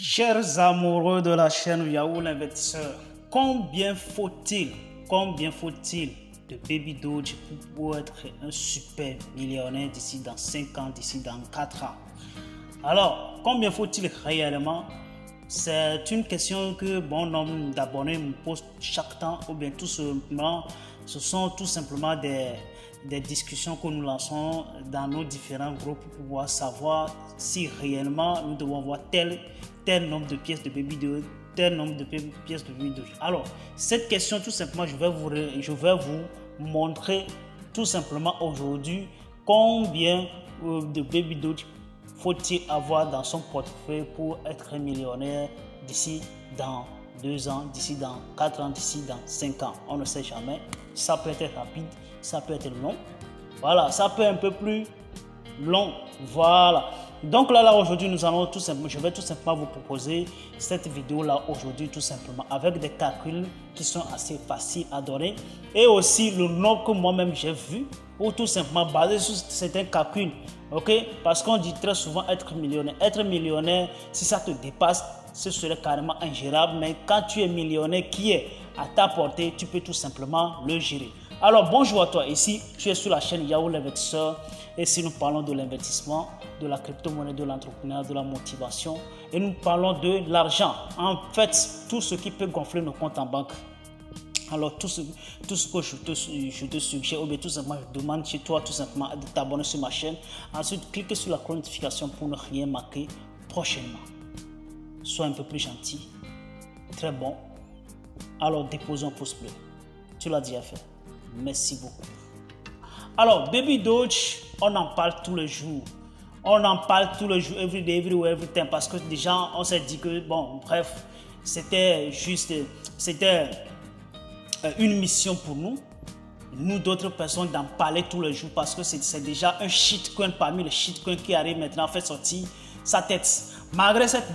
Chers amoureux de la chaîne Yahoo l'investisseur, combien faut-il de Baby Doge pour être un super millionnaire d'ici dans 5 ans, d'ici dans 4 ans? Alors, combien faut-il réellement? C'est une question que bon nombre d'abonnés me posent chaque temps, ou bien tout simplement, ce sont tout simplement des discussions que nous lançons dans nos différents groupes pour pouvoir savoir si réellement nous devons avoir tel nombre de pièces de Baby Doge, tel nombre de pièces de Baby Doge. Alors, cette question, tout simplement, je vais vous montrer tout simplement aujourd'hui combien de Baby Doge faut-il avoir dans son portefeuille pour être un millionnaire d'ici dans 2 ans, d'ici dans 4 ans, d'ici dans 5 ans. On ne sait jamais. Ça peut être rapide, ça peut être long. Voilà, ça peut être un peu plus long. Voilà. Donc là aujourd'hui, je vais tout simplement vous proposer cette vidéo-là aujourd'hui, tout simplement, avec des calculs qui sont assez faciles à donner. Et aussi le nom que moi-même j'ai vu, ou tout simplement basé sur certains calculs. Ok? Parce qu'on dit très souvent être millionnaire. Être millionnaire, si ça te dépasse, ce serait carrément ingérable. Mais quand tu es millionnaire qui est à ta portée, tu peux tout simplement le gérer. Alors bonjour à toi, ici tu es sur la chaîne Yahoo l'investisseur. Et si nous parlons de l'investissement, de la crypto-monnaie, de l'entrepreneuriat, de la motivation, et nous parlons de l'argent, en fait tout ce qui peut gonfler nos comptes en banque. Alors tout ce que je te suggère, ou bien tout simplement je demande chez toi tout simplement de t'abonner sur ma chaîne. Ensuite cliquez sur la notification pour ne rien manquer prochainement. Sois un peu plus gentil, très bon. Alors déposons un pouce bleu. Tu l'as déjà fait. Merci beaucoup. Alors Baby Doge, on en parle tous les jours. On en parle tous les jours, every day, everywhere, every time, parce que déjà on s'est dit que bon, bref, c'était une mission pour nous d'autres personnes, d'en parler tous les jours, parce que c'est déjà un shitcoin parmi les shitcoins qui arrive maintenant à faire sortir sa tête. Malgré cette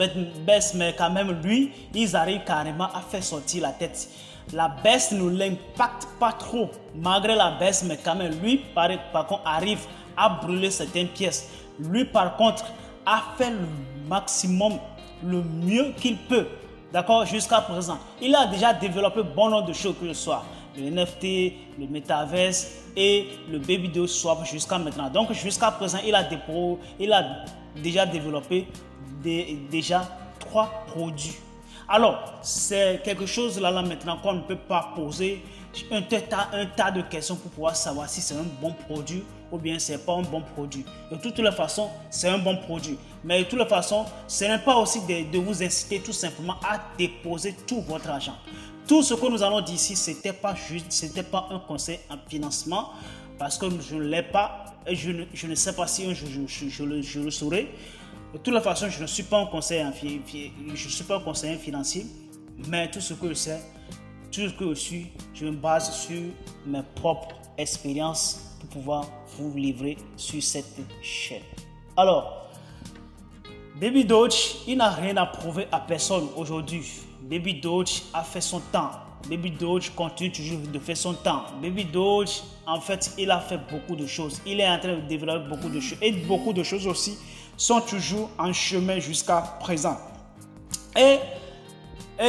baisse, mais quand même lui, ils arrivent carrément à faire sortir la tête. La baisse ne l'impacte pas trop, malgré la baisse, mais quand même lui par contre arrive à brûler certaines pièces. Lui par contre a fait le maximum, le mieux qu'il peut. D'accord, jusqu'à présent. Il a déjà développé bon nombre de choses, que ce soit le NFT, le Metaverse et le Baby Doge Swap jusqu'à maintenant. Donc jusqu'à présent, il a déjà développé déjà 3 produits. Alors, c'est quelque chose là maintenant qu'on ne peut pas poser un tas de questions pour pouvoir savoir si c'est un bon produit ou bien c'est pas un bon produit. De toutes les façons, c'est un bon produit. Mais de toutes les façons, ce n'est pas aussi de vous inciter tout simplement à déposer tout votre argent. Tout ce que nous allons dire ici, c'était pas un conseil en financement, parce que je ne l'ai pas et je ne sais pas si un jour je le saurai. De toute la façon, je ne suis pas un conseiller financier, mais tout ce que je sais, tout ce que je suis, je me base sur mes propres expériences pour pouvoir vous livrer sur cette chaîne. Alors, Baby Doge, il n'a rien à prouver à personne aujourd'hui. Baby Doge a fait son temps. Baby Doge continue toujours de faire son temps. Baby Doge, en fait, il a fait beaucoup de choses. Il est en train de développer beaucoup de choses. Et beaucoup de choses aussi sont toujours en chemin jusqu'à présent. Et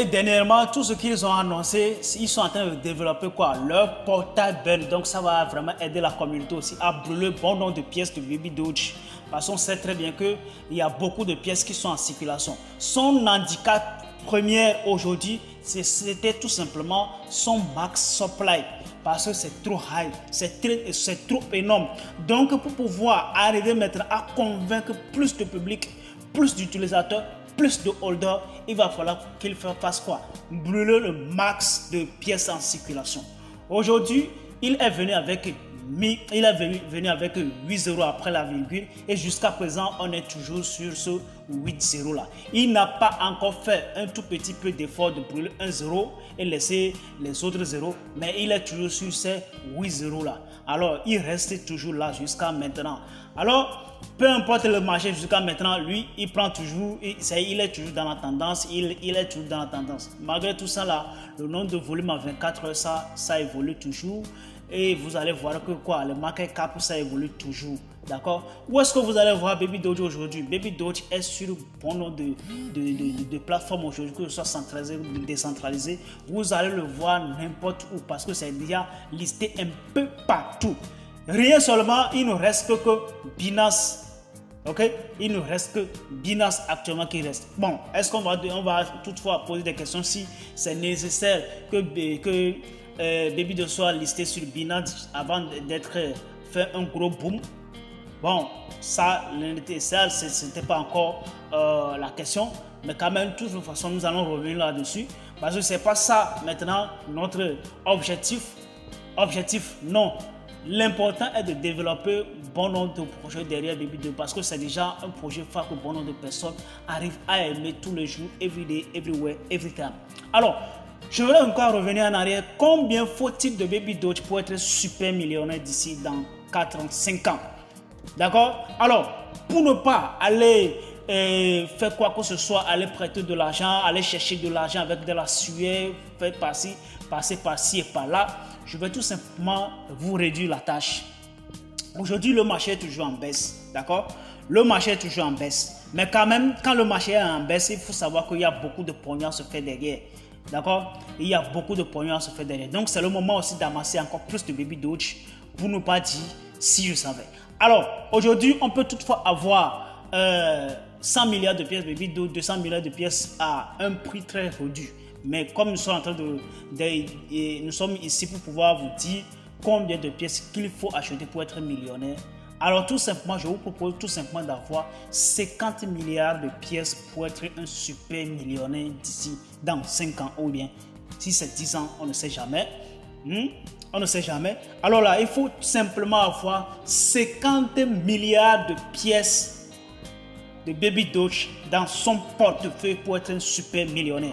dernièrement, tout ce qu'ils ont annoncé, ils sont en train de développer quoi? Leur portail burn. Donc ça va vraiment aider la communauté aussi à brûler bon nombre de pièces de Baby Doge. Parce qu'on sait très bien qu'il y a beaucoup de pièces qui sont en circulation. Son handicap premier aujourd'hui, c'était tout simplement son max supply. Parce que c'est trop high, c'est trop énorme. Donc pour pouvoir arriver maintenant à convaincre plus de public, plus d'utilisateurs, plus de holders, il va falloir qu'il fasse quoi? Brûler le max de pièces en circulation. Aujourd'hui, il est venu avec 8 zéros après la virgule, et jusqu'à présent on est toujours sur ce 8 zéros là. Il n'a pas encore fait un tout petit peu d'effort de brûler un zéro et laisser les autres zéros, mais il est toujours sur ces 8 zéros là. Alors il reste toujours là jusqu'à maintenant. Alors peu importe le marché jusqu'à maintenant, lui il prend toujours, il est toujours dans la tendance, il est toujours dans la tendance. Malgré tout ça là, le nombre de volumes en 24 heures, ça évolue toujours. Et vous allez voir que quoi, le market cap, ça évolue toujours. D'accord? Où est-ce que vous allez voir Baby Doge aujourd'hui? Baby Doge est sur bon nombre de plateformes aujourd'hui, que ce soit centralisé ou décentralisé. Vous allez le voir n'importe où parce que c'est déjà listé un peu partout. Rien seulement, il ne reste que Binance. Ok, il ne reste que Binance actuellement qui reste. Bon, est-ce qu'on va toutefois poser des questions si c'est nécessaire que Baby Doge soit listé sur Binance avant d'être fait un gros boom? Bon, ça, ce n'était pas encore la question, mais quand même, de toute façon, nous allons revenir là-dessus parce que c'est pas ça maintenant notre objectif. Objectif, non. L'important est de développer bon nombre de projets derrière Baby Doge parce que c'est déjà un projet phare que bon nombre de personnes arrivent à aimer tous les jours, every day, everywhere, every time. Alors, je voudrais encore revenir en arrière. Combien faut-il de Baby Doge pour être super millionnaire d'ici dans 45 ans? D'accord? Alors, pour ne pas aller faire quoi que ce soit, aller prêter de l'argent, aller chercher de l'argent avec de la sueur, faire passer par-ci et par-là, je vais tout simplement vous réduire la tâche. Aujourd'hui, le marché est toujours en baisse. D'accord? Le marché est toujours en baisse. Mais quand même, quand le marché est en baisse, il faut savoir qu'il y a beaucoup de pognon à se faire derrière. D'accord? Il y a beaucoup de pognon à se faire derrière. Donc, c'est le moment aussi d'amasser encore plus de Baby Doge pour ne pas dire si je savais. Alors, aujourd'hui, on peut toutefois avoir 100 milliards de pièces Baby Doge, 200 milliards de pièces à un prix très réduit. Mais comme nous sommes en train nous sommes ici pour pouvoir vous dire combien de pièces qu'il faut acheter pour être millionnaire. Alors tout simplement, je vous propose tout simplement d'avoir 50 milliards de pièces pour être un super millionnaire d'ici dans 5 ans ou bien si c'est 10 ans, on ne sait jamais. On ne sait jamais. Alors là, il faut simplement avoir 50 milliards de pièces de Baby Doge dans son portefeuille pour être un super millionnaire.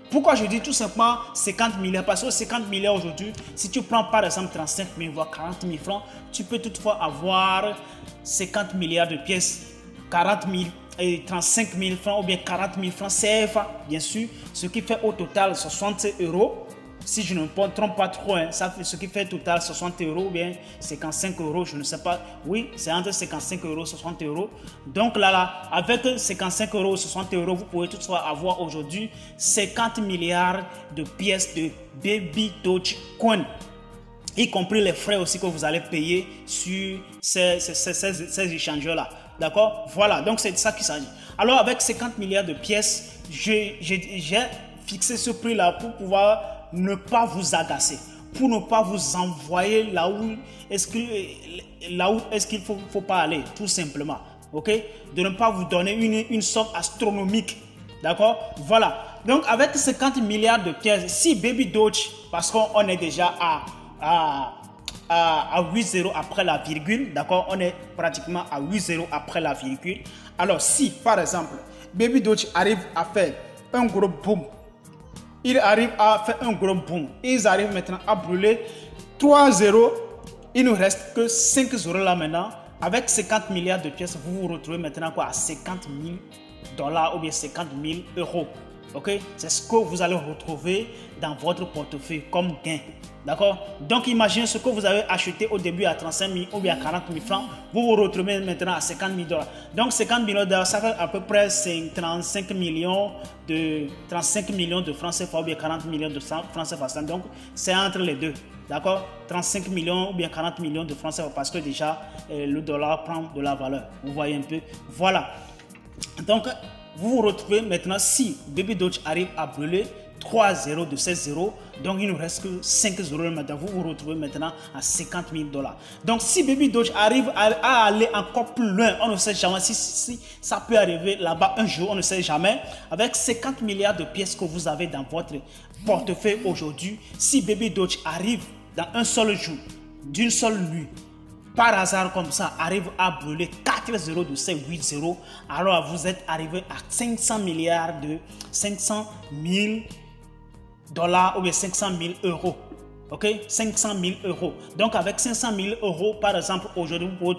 Pourquoi je dis tout simplement 50 milliards? Parce que 50 milliards aujourd'hui, si tu prends par exemple 35 000 voire 40 000 francs, tu peux toutefois avoir 50 milliards de pièces, 40 000 et 35 000 francs ou bien 40 000 francs CFA, bien sûr, ce qui fait au total 60 euros. Si je ne me trompe pas trop, hein, ça fait ce qui fait total 60 euros ou bien 55 euros, je ne sais pas. Oui, c'est entre 55 euros et 60 euros. Donc là, avec 55 euros et 60 euros, vous pouvez toutefois avoir aujourd'hui 50 milliards de pièces de Baby Doge Coin, y compris les frais aussi que vous allez payer sur ces échangeurs-là. D'accord? Voilà, donc c'est de ça qu'il s'agit. Alors, avec 50 milliards de pièces, j'ai fixé ce prix-là pour pouvoir ne pas vous agacer, pour ne pas vous envoyer là où est-ce qu'il faut pas aller, tout simplement. Ok? De ne pas vous donner une somme astronomique. D'accord? Voilà. Donc, avec 50 milliards de pièces, si Baby Doge, parce qu'on est déjà à 8 zéros après la virgule, d'accord? On est pratiquement à 8 zéros après la virgule. Alors, si, par exemple, Baby Doge arrive à faire un gros boom, ils arrivent à faire un gros boom. Ils arrivent maintenant à brûler 3 zéros. Il ne reste que 5 zéros là maintenant. Avec 50 milliards de pièces, vous vous retrouvez maintenant quoi, à 50 000 $ ou bien 50 000 euros. Ok? C'est ce que vous allez retrouver dans votre portefeuille comme gain. D'accord? Donc imaginez ce que vous avez acheté au début à 35 000 ou bien à 40 000 francs. Vous vous retrouvez maintenant à 50 000 $. Donc 50 millions $, ça fait à peu près 35 millions de francs CFA ou bien 40 millions de francs CFA. Donc c'est entre les deux. D'accord? 35 millions ou bien 40 millions de francs CFA parce que déjà le dollar prend de la valeur. Vous voyez un peu? Voilà. Donc vous vous retrouvez maintenant, si Baby Doge arrive à brûler 3 zéros de 16 zéros, donc il ne reste que 5 zéros maintenant. Vous vous retrouvez maintenant à 50 000 $. Donc si Baby Doge arrive à aller encore plus loin, on ne sait jamais si ça peut arriver là-bas un jour, on ne sait jamais. Avec 50 milliards de pièces que vous avez dans votre portefeuille aujourd'hui, si Baby Doge arrive dans un seul jour, d'une seule nuit, par hasard comme ça, arrive à brûler 4 zéros de ces 8 zéros, alors vous êtes arrivé à 500 milliards de 500 000 $ ou bien 500 000 euros. Ok? 500 000 euros. Donc avec 500 000 euros, par exemple, aujourd'hui, vous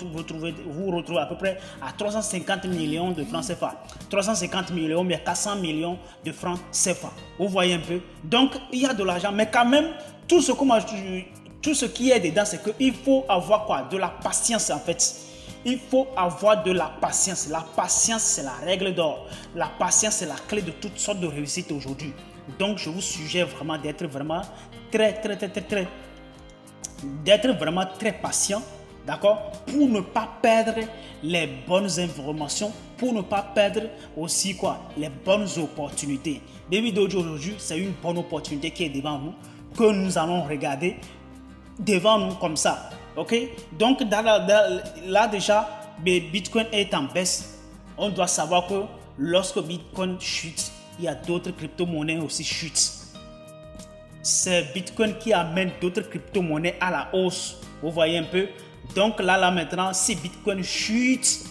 vous retrouvez à peu près à 350 millions de francs CFA. 350 millions, mais 400 millions de francs CFA. Vous voyez un peu? Donc, il y a de l'argent, mais quand même, tout ce qui est dedans, c'est qu'il faut avoir quoi? De la patience en fait. il faut avoir de la patience. La patience, c'est la règle d'or. La patience, c'est la clé de toutes sortes de réussites aujourd'hui. Donc, je vous suggère vraiment d'être vraiment très patient, d'accord, pour ne pas perdre les bonnes informations, pour ne pas perdre aussi quoi, les bonnes opportunités. Baby Dojo aujourd'hui, c'est une bonne opportunité qui est devant nous, que nous allons regarder devant nous comme ça, ok. Donc là déjà, Bitcoin est en baisse. On doit savoir que lorsque Bitcoin chute, il y a d'autres crypto-monnaies aussi chutent. C'est Bitcoin qui amène d'autres crypto-monnaies à la hausse. Vous voyez un peu. Donc là maintenant, si Bitcoin chute,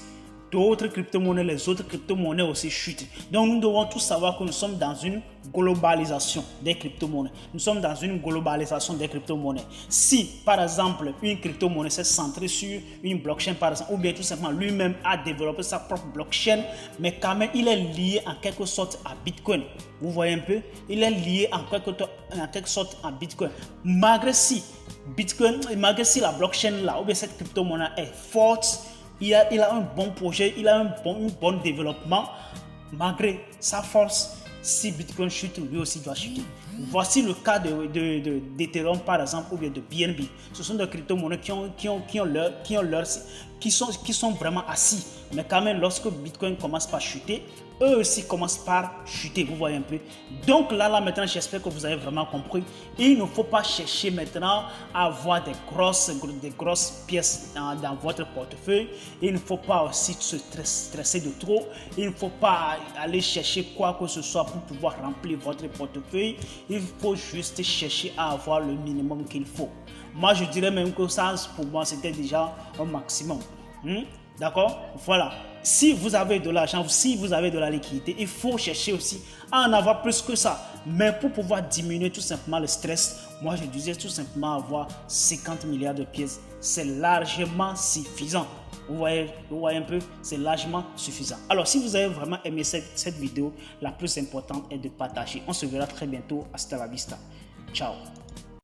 d'autres crypto-monnaies, les autres crypto-monnaies aussi chutent. Donc nous devons tous savoir que nous sommes dans une globalisation des crypto-monnaies. Nous sommes dans une globalisation des crypto-monnaies. Si par exemple une crypto-monnaie s'est centrée sur une blockchain par exemple, ou bien tout simplement lui-même a développé sa propre blockchain, mais quand même il est lié en quelque sorte à Bitcoin. Vous voyez un peu, il est lié en quelque sorte à Bitcoin. Malgré si Bitcoin, malgré si la blockchain là, ou bien cette crypto-monnaie est forte, il a un bon projet, il a un bon développement, malgré sa force, si Bitcoin chute, lui aussi doit chuter. Voici le cas d'Ethereum par exemple, ou bien de BNB. Ce sont des crypto-monnaies qui sont vraiment assis. Mais quand même, lorsque Bitcoin commence par chuter, eux aussi commencent par chuter, vous voyez un peu. Donc là maintenant, j'espère que vous avez vraiment compris. Il ne faut pas chercher maintenant à avoir des grosses pièces dans votre portefeuille. Il ne faut pas aussi se stresser de trop. Il ne faut pas aller chercher quoi que ce soit pour pouvoir remplir votre portefeuille. Il faut juste chercher à avoir le minimum qu'il faut. Moi, je dirais même que ça, pour moi, c'était déjà un maximum. D'accord? Voilà. Si vous avez de l'argent, si vous avez de la liquidité, il faut chercher aussi à en avoir plus que ça. Mais pour pouvoir diminuer tout simplement le stress, moi je disais tout simplement avoir 50 milliards de pièces. C'est largement suffisant. Vous voyez un peu, c'est largement suffisant. Alors si vous avez vraiment aimé cette vidéo, la plus importante est de partager. On se verra très bientôt. Hasta la vista. Ciao.